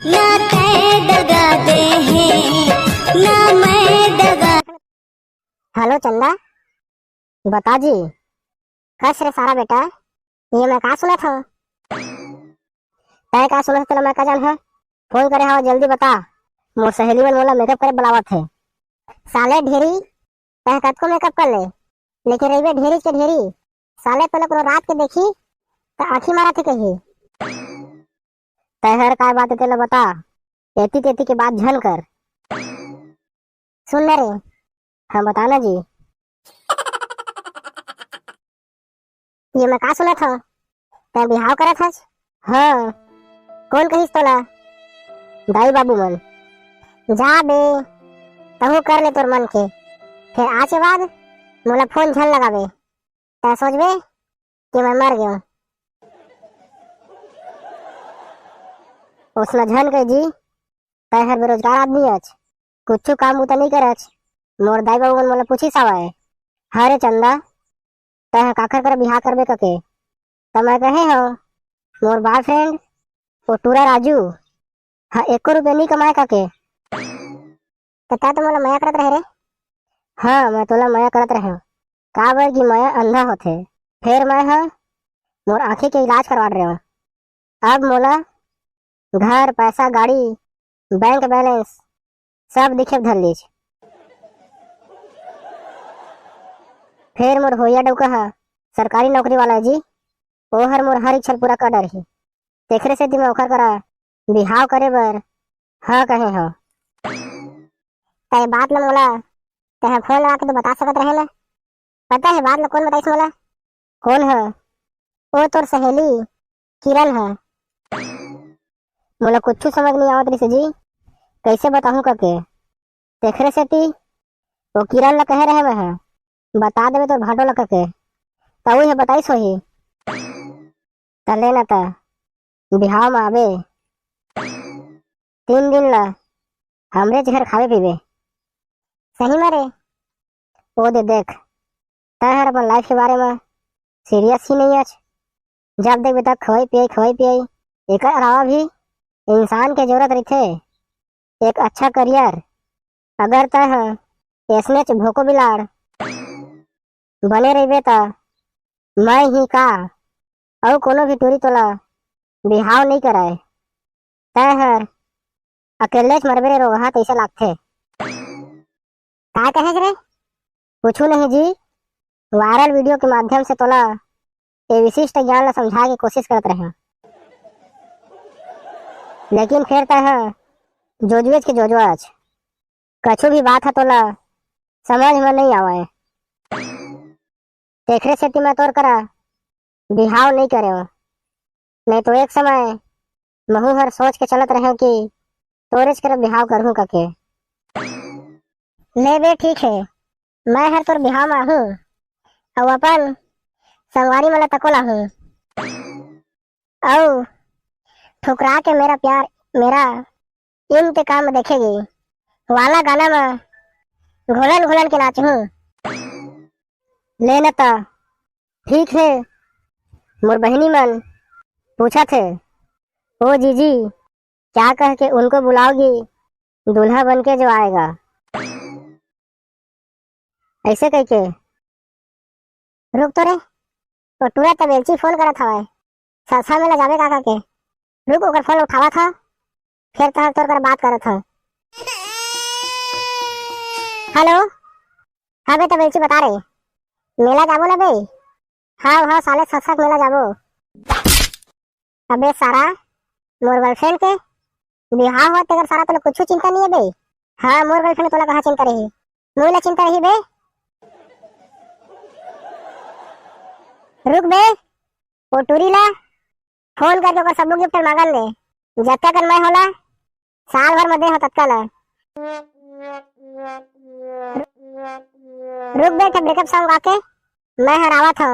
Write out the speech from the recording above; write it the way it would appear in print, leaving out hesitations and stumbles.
ना तै दगा दे हैं ना मैं दगा। हेलो चंदा, बता जी, कस रे सारा बेटा, ये मैं का सुना था? तय का सुना था? मैं का जान है फोन करे हवा, जल्दी बता। मोर सहेली मन मोला मेकअप करे बुलावत है। साले ढेरी तय कद को मेकअप कर ले, लेकिन रही ढेरी के ढेरी साले पहले कोनो रात के देखी तो आँखी मारा थे कही। तय हर काय बात है तेला बता, एती तेती के बात झन कर। सुन ले रे, हाँ बताना जी। ये मैं का सुना था? तय बिहाव करा था? हाँ, कौन कहिस तोला? दाई बाबू मन। जा बे, तहु कर ले तोर मन के, फिर आज के बाद मोला फोन झन लगावे तै सोचबे कि मैं मर गयो। उसना झन कह जी, तै हर बेरोजगार आदमी अच, कुछ काम उता नहीं करच। मोर दाई बाबू मन मोला पूछी सवाए, हरे चंदा तै काखर कर बिहार करबे कके? त मैं कहे हो मोर बॉयफ्रेंड वो टूरा राजू हाँ 1 रुपया नहीं कमाए कके। तो मोला मया करत रहे रे? हाँ, मैं तोला मया करत रहे का बर की मैं अंधा होथे, फिर मैं मोर आँखी के इलाज करवा रहे हो। अब मोला घर पैसा गाड़ी बैंक बैलेंस सब दिखे धर लीज। फिर मोर होइया डौका सरकारी नौकरी वाला जी, वो हर मोर हर इच्छा पूरा कर डरही, तेखरे से मैं ओखर करा बिहाव करे बर हाँ कहे हो। तय बात ल मोला तय फोन लगा के तो बता सकत रहे ना? पता है बात ल कौन बताइस मोला? कौन है? वो तोर सहेली किरण है। मोला कुछ समझ नहीं आवत रही जी, कैसे बताऊं कके? तेखरे से ती वो किरण ला कहे रहे मैं बता देवे तोर भाटो ला कके, तऊ है बताइस होही। तले ना ता बिहाव में आवे 3 दिन ला हमरे जहर खावे पीवे। सही मारे वो दे देख, तय हर अपन लाइफ के बारे में सीरियस ही नहीं आज। जब देख तक खवाई पियाई एक अलावा भी इंसान के जरूरत रहते एक अच्छा करियर। अगर तय ऐसने भोको बिलाड़ बने रहिबे त मैं ही का और कोनो भी टूरी तोला बिहाव नहीं कराए, तय हर अकेले मरबे रे रोहा तैसे लागथे। का कहे रे? कुछ नहीं जी, वायरल वीडियो के माध्यम से तोला ये विशिष्ट ज्ञान ला समझाए के कोशिश करत रहे, लेकिन फिर जोजवेज के जोजवाज कछु भी बात है तोला समझ में नहीं आवे। तेखरे से मैं तोर करा बिहाव नहीं करे, नहीं तो एक समय महू हर सोच के चलत रहे कि तोरेज कर बिहाव करूँ कके। ले बे ठीक है, मैं हर तोर बिहाव में हूँ और अपन संगवारी वाला तकोला हूँ और ठुकरा के मेरा प्यार मेरा इंतकाम देखेगी वाला गाना में घोलन घोलन के नाच हूँ। लेना ता ठीक है। मोर बहनी मन पूछा थे ओ जीजी क्या कह के उनको बुलाओगी दूल्हा बन के जो आएगा, ऐसे कह के। रुक तो रे, तो टूरा तब एलची फोन करा था सरसा में जावे का के। रुक ओकर फोन उठावा था, फिर तोर कर बात करा था। हेलो, हाँ बेटा बेलची बता रहे मेला जाबो ना बे? हाँ साले सत्संग मेला जाबो। अबे सारा मोर गर्लफ्रेंड के बिहाव हुआ तेकर सारा तोला कुछ चिंता नहीं है बे? हाँ मोर गर्लफ्रेंड तोला कहाँ चिंता रही, मोला चिंता रही बे। रुक बे, वो टूरी ला फोन करके ओकर सब गिफ्ट मांगल ले, जत्ता कर मैं होला साल भर में दे हो तत्काल। रुक बे, ब्रेकअप सॉन्ग गा के मैं हरावा था।